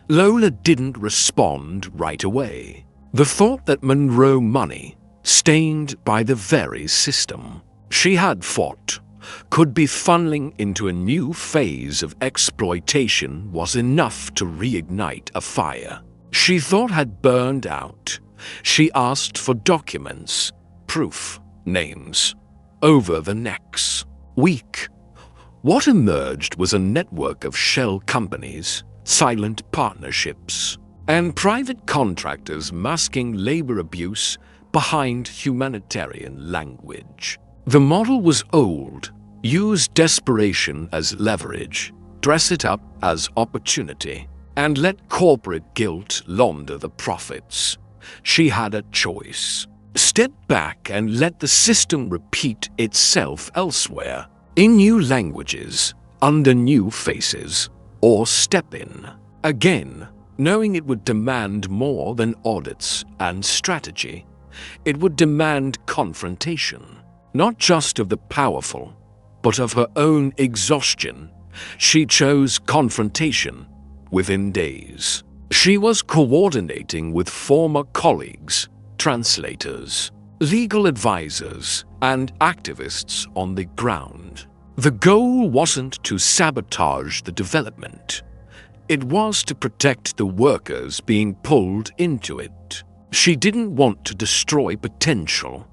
Lola didn't respond right away. The thought that Monroe money, stained by the very system she had fought, could be funneling into a new phase of exploitation was enough to reignite a fire she thought had burned out. She asked for documents, proof, names. Over the next week, what emerged was a network of shell companies, silent partnerships, and private contractors masking labor abuse behind humanitarian language. The model was old. Use desperation as leverage, dress it up as opportunity, and let corporate guilt launder the profits. She had a choice. Step back and let the system repeat itself elsewhere, in new languages, under new faces, or step in again, knowing it would demand more than audits and strategy. It would demand confrontation, not just of the powerful, but of her own exhaustion. She chose confrontation within days. She was coordinating with former colleagues, translators, legal advisors, and activists on the ground. The goal wasn't to sabotage the development. It was to protect the workers being pulled into it. She didn't want to destroy potential.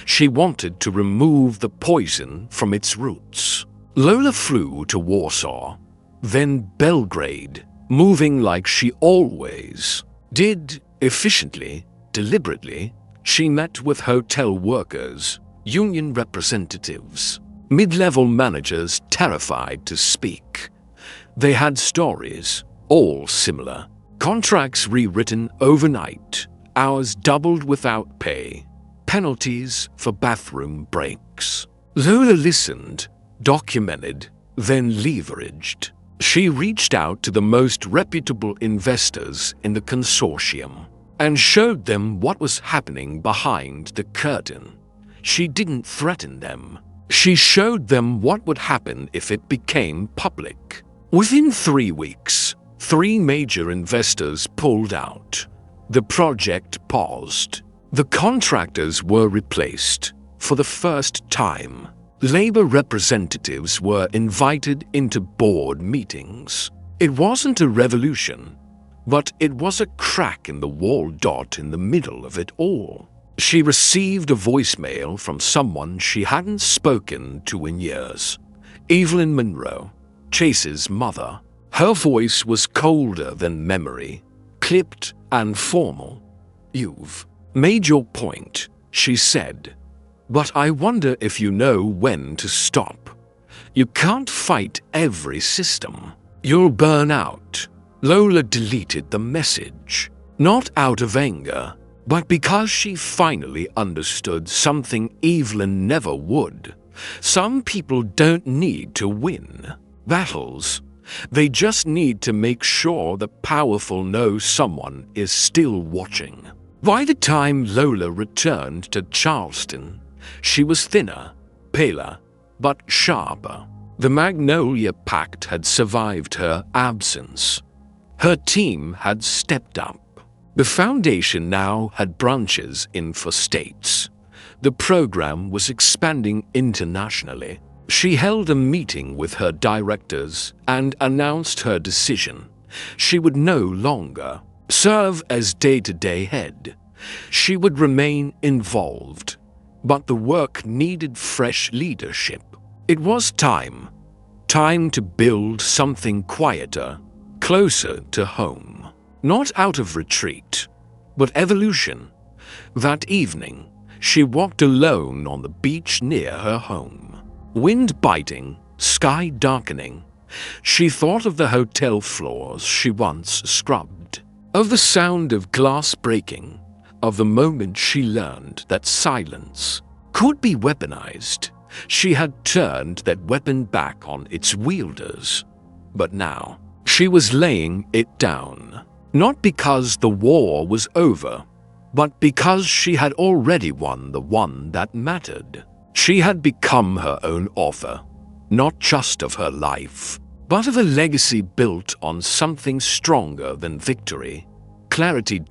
She wanted to remove the poison from its roots. Lola flew to Warsaw, then Belgrade, moving like she always did, efficiently, deliberately. She met with hotel workers, union representatives, mid-level managers terrified to speak. They had stories, all similar. Contracts rewritten overnight, hours doubled without pay, penalties for bathroom breaks. Lola listened, documented, then leveraged. She reached out to the most reputable investors in the consortium and showed them what was happening behind the curtain. She didn't threaten them. She showed them what would happen if it became public. Within 3 weeks, 3 major investors pulled out. The project paused. The contractors were replaced. For the first time, labor representatives were invited into board meetings. It wasn't a revolution, but it was a crack in the wall dot in the middle of it all. She received a voicemail from someone she hadn't spoken to in years. Evelyn Monroe, Chase's mother. Her voice was colder than memory, clipped and formal. "You've made your point," she said. "But I wonder if you know when to stop. You can't fight every system. You'll burn out." Lola deleted the message, not out of anger, but because she finally understood something Evelyn never would. Some people don't need to win battles. They just need to make sure the powerful know someone is still watching. By the time Lola returned to Charleston, she was thinner, paler, but sharper. The Magnolia Pact had survived her absence. Her team had stepped up. The foundation now had branches in 4 states. The program was expanding internationally. She held a meeting with her directors and announced her decision. She would no longer serve as day-to-day head. She would remain involved, but the work needed fresh leadership. It was time to build something quieter, closer to home. Not out of retreat, but evolution. That evening, she walked alone on the beach near her home. Wind biting, sky darkening. She thought of the hotel floors she once scrubbed, of the sound of glass breaking, of the moment she learned that silence could be weaponized. She had turned that weapon back on its wielders. But now, she was laying it down. Not because the war was over, but because she had already won the one that mattered. She had become her own author, not just of her life, but of a legacy built on something stronger than victory, clarity.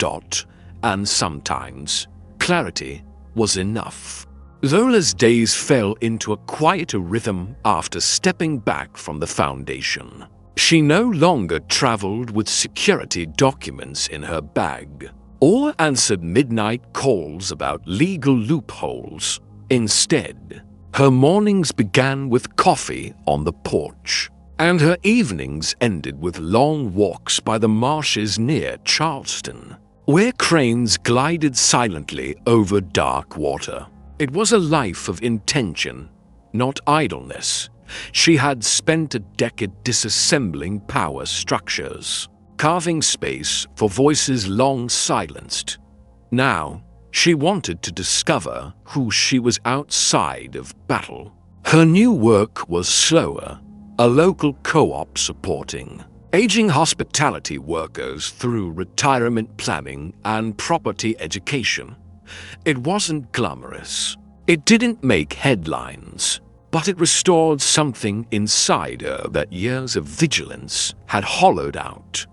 And sometimes, clarity was enough. Lola's days fell into a quieter rhythm after stepping back from the foundation. She no longer traveled with security documents in her bag or answered midnight calls about legal loopholes. Instead, her mornings began with coffee on the porch, and her evenings ended with long walks by the marshes near Charleston, where cranes glided silently over dark water. It was a life of intention, not idleness. She had spent a decade disassembling power structures, carving space for voices long silenced. Now, she wanted to discover who she was outside of battle. Her new work was slower, a local co-op supporting aging hospitality workers through retirement planning and property education. It wasn't glamorous. It didn't make headlines. But it restored something inside her that years of vigilance had hollowed out.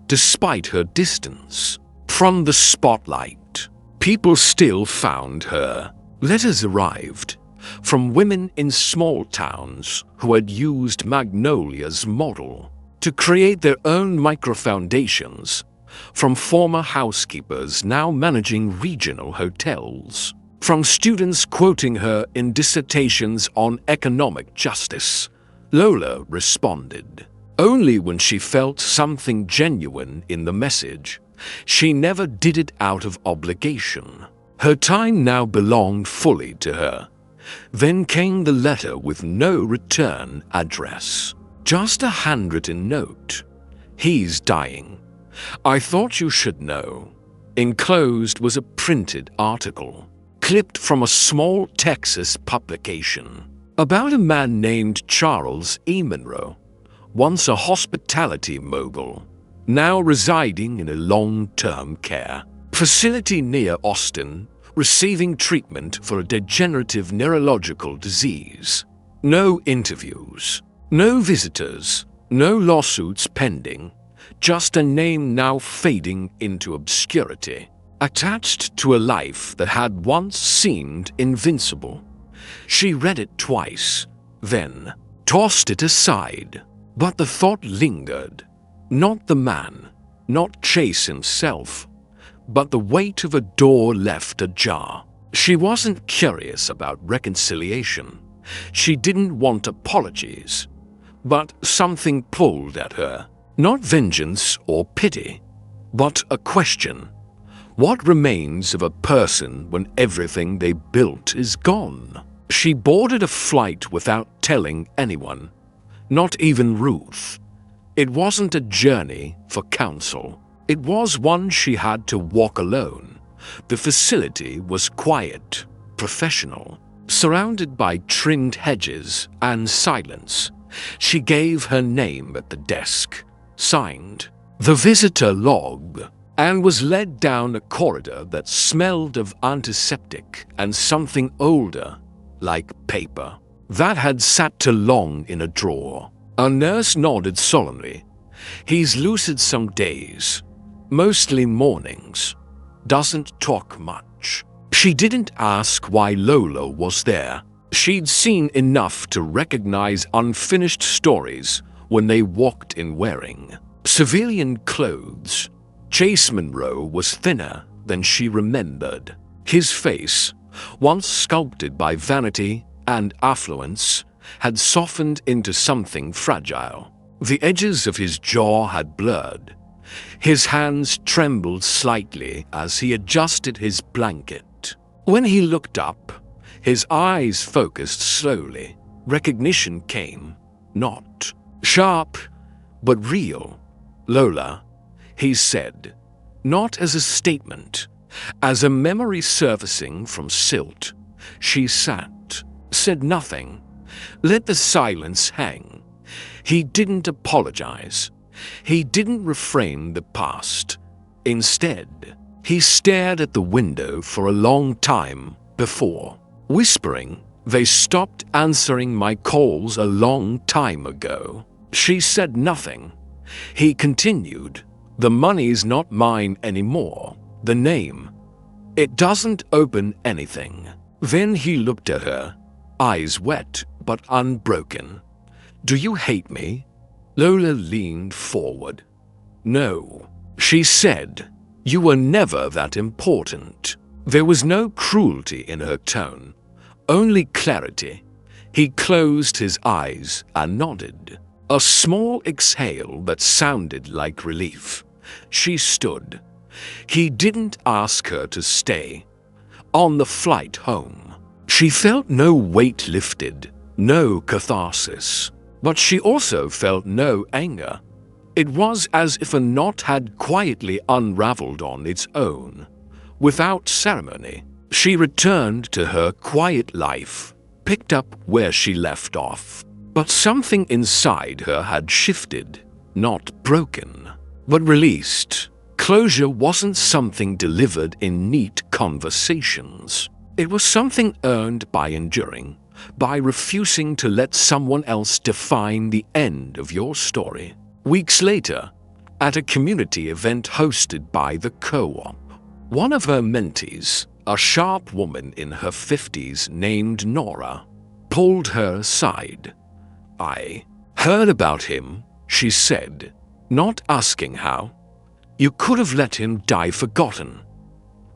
Despite her distance from the spotlight, people still found her. Letters arrived from women in small towns who had used Magnolia's model to create their own micro-foundations, from former housekeepers now managing regional hotels. From students quoting her in dissertations on economic justice, Lola responded. Only when she felt something genuine in the message. She never did it out of obligation. Her time now belonged fully to her. Then came the letter with no return address. Just a handwritten note. "He's dying. I thought you should know." Enclosed was a printed article, clipped from a small Texas publication, about a man named Charles E. Monroe, once a hospitality mogul, now residing in a long-term care facility near Austin, receiving treatment for a degenerative neurological disease. No interviews, no visitors, no lawsuits pending, just a name now fading into obscurity. Attached to a life that had once seemed invincible. She read it twice, then tossed it aside. But the thought lingered. Not the man, not Chase himself, but the weight of a door left ajar. She wasn't curious about reconciliation. She didn't want apologies. But something pulled at her. Not vengeance or pity, but a question. What remains of a person when everything they built is gone? She boarded a flight without telling anyone, not even Ruth. It wasn't a journey for counsel. It was one she had to walk alone. The facility was quiet, professional, surrounded by trimmed hedges and silence. She gave her name at the desk, signed the visitor log, and was led down a corridor that smelled of antiseptic and something older, like paper, that had sat too long in a drawer. A nurse nodded solemnly. He's lucid some days, mostly mornings. Doesn't talk much. She didn't ask why Lola was there. She'd seen enough to recognize unfinished stories when they walked in wearing civilian clothes. Chase Monroe was thinner than she remembered. His face, once sculpted by vanity and affluence, had softened into something fragile. The edges of his jaw had blurred. His hands trembled slightly as he adjusted his blanket. When he looked up, his eyes focused slowly. Recognition came, not sharp, but real. "Lola," he said, not as a statement, as a memory surfacing from silt. She sat, said nothing, let the silence hang. He didn't apologize. He didn't reframe the past. Instead, he stared at the window for a long time before whispering, "They stopped answering my calls a long time ago." She said nothing. He continued, "The money's not mine anymore. The name. It doesn't open anything." Then he looked at her, eyes wet but unbroken. "Do you hate me?" Lola leaned forward. "No," she said. "You were never that important." There was no cruelty in her tone, only clarity. He closed his eyes and nodded. A small exhale that sounded like relief. She stood. He didn't ask her to stay. On the flight home, she felt no weight lifted, no catharsis. But she also felt no anger. It was as if a knot had quietly unraveled on its own. Without ceremony, she returned to her quiet life, picked up where she left off. But something inside her had shifted, not broken, but released. Closure wasn't something delivered in neat conversations. It was something earned by enduring, by refusing to let someone else define the end of your story. Weeks later, at a community event hosted by the co-op, one of her mentees, a sharp woman in her 50s named Nora, pulled her aside. "I heard about him," she said, not asking how. "You could have let him die forgotten.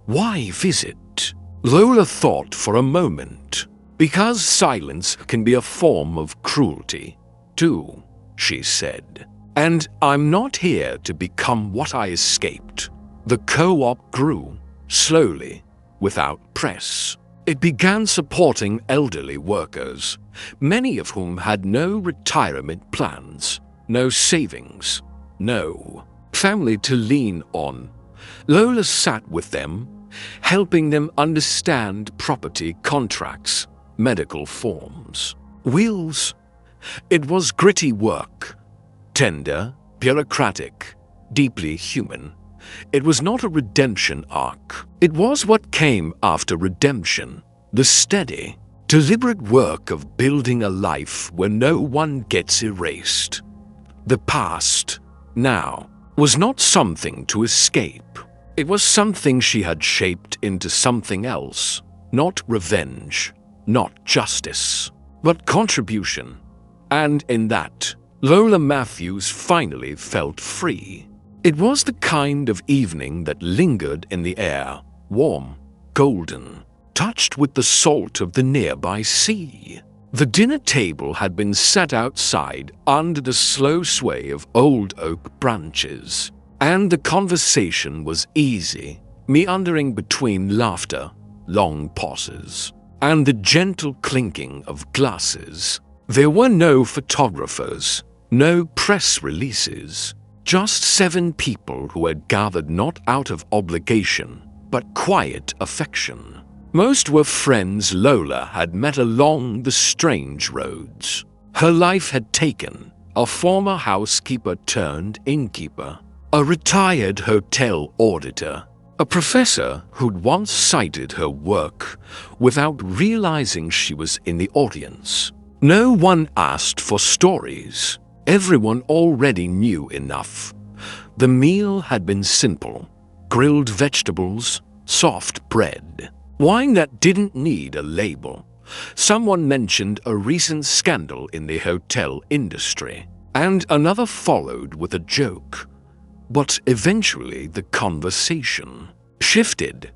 Why visit?" Lola thought for a moment. "Because silence can be a form of cruelty, too," she said. "And I'm not here to become what I escaped." The co-op grew, slowly, without press. It began supporting elderly workers, many of whom had no retirement plans, no savings, no family to lean on. Lola sat with them, helping them understand property contracts, medical forms, wills. It was gritty work, tender, bureaucratic, deeply human. It was not a redemption arc. It was what came after redemption, the steady, deliberate work of building a life where no one gets erased. The past, now, was not something to escape. It was something she had shaped into something else, not revenge, not justice, but contribution. And in that, Lola Matthews finally felt free. It was the kind of evening that lingered in the air, warm, golden, touched with the salt of the nearby sea. The dinner table had been set outside under the slow sway of old oak branches, and the conversation was easy, meandering between laughter, long pauses, and the gentle clinking of glasses. There were no photographers, No press releases. Just 7 people who had gathered not out of obligation, but quiet affection. Most were friends Lola had met along the strange roads. Her life had taken a former housekeeper turned innkeeper, a retired hotel auditor, a professor who'd once cited her work without realizing she was in the audience. No one asked for stories. Everyone already knew enough. The meal had been simple: grilled vegetables, soft bread, wine that didn't need a label. Someone mentioned a recent scandal in the hotel industry, and another followed with a joke. But eventually the conversation shifted,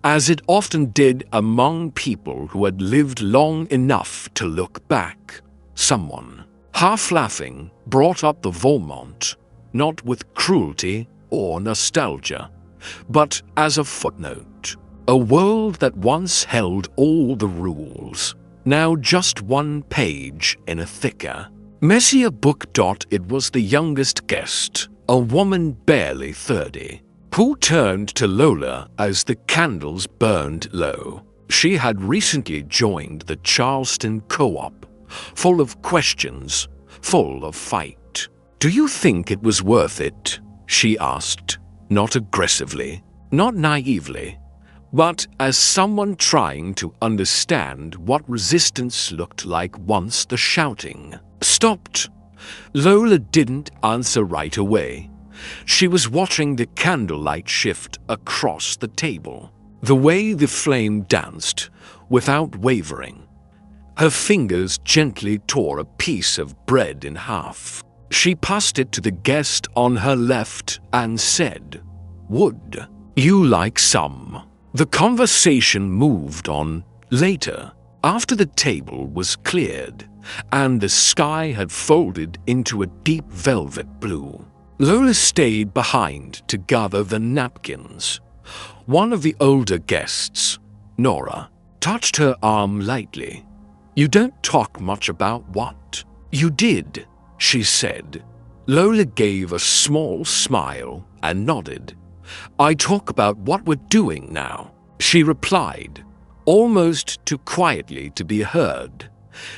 as it often did among people who had lived long enough to look back. Someone, half laughing, brought up the Vermont, not with cruelty or nostalgia, but as a footnote. A world that once held all the rules, now just one page in a thicker, messier book. It was the youngest guest, a woman barely 30, who turned to Lola as the candles burned low. She had recently joined the Charleston Co-op, full of questions, full of fight. "Do you think it was worth it?" she asked, not aggressively, not naively, but as someone trying to understand what resistance looked like once the shouting stopped. Lola didn't answer right away. She was watching the candlelight shift across the table, the way the flame danced without wavering. Her fingers gently tore a piece of bread in half. She passed it to the guest on her left and said, "Would you like some?" The conversation moved on. Later, after the table was cleared and the sky had folded into a deep velvet blue, Lola stayed behind to gather the napkins. One of the older guests, Nora, touched her arm lightly. "You don't talk much about what you did," she said. Lola gave a small smile and nodded. "I talk about what we're doing now," she replied, almost too quietly to be heard.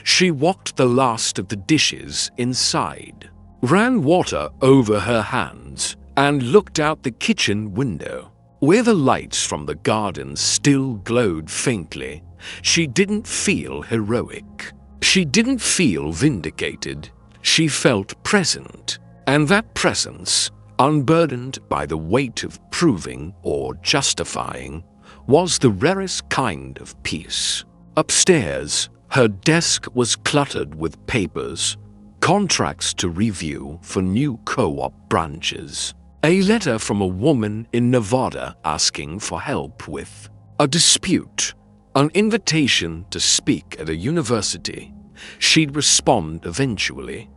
She walked the last of the dishes inside, ran water over her hands, and looked out the kitchen window, where the lights from the garden still glowed faintly. She didn't feel heroic. She didn't feel vindicated. She felt present, and that presence, unburdened by the weight of proving or justifying, was the rarest kind of peace. Upstairs, her desk was cluttered with papers, contracts to review for new co-op branches, a letter from a woman in Nevada asking for help with a dispute, an invitation to speak at a university. She'd respond eventually,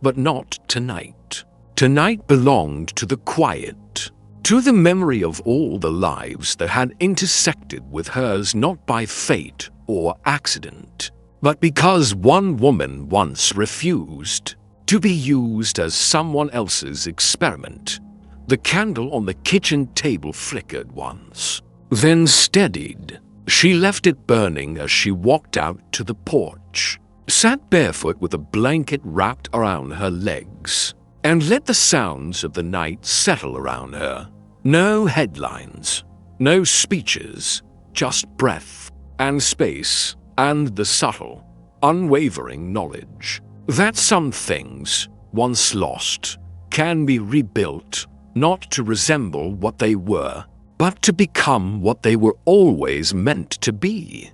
but not tonight. Tonight belonged to the quiet, to the memory of all the lives that had intersected with hers, not by fate or accident, but because one woman once refused to be used as someone else's experiment. The candle on the kitchen table flickered once, then steadied. She left it burning as she walked out to the porch, sat barefoot with a blanket wrapped around her legs, and let the sounds of the night settle around her. No headlines, no speeches, just breath and space and the subtle, unwavering knowledge that some things, once lost, can be rebuilt, not to resemble what they were, but to become what they were always meant to be.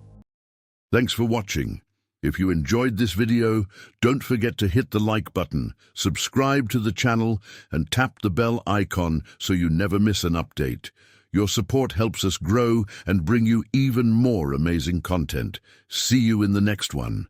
Thanks for watching. If you enjoyed this video, don't forget to hit the like button, subscribe to the channel, and tap the bell icon so you never miss an update. Your support helps us grow and bring you even more amazing content. See you in the next one.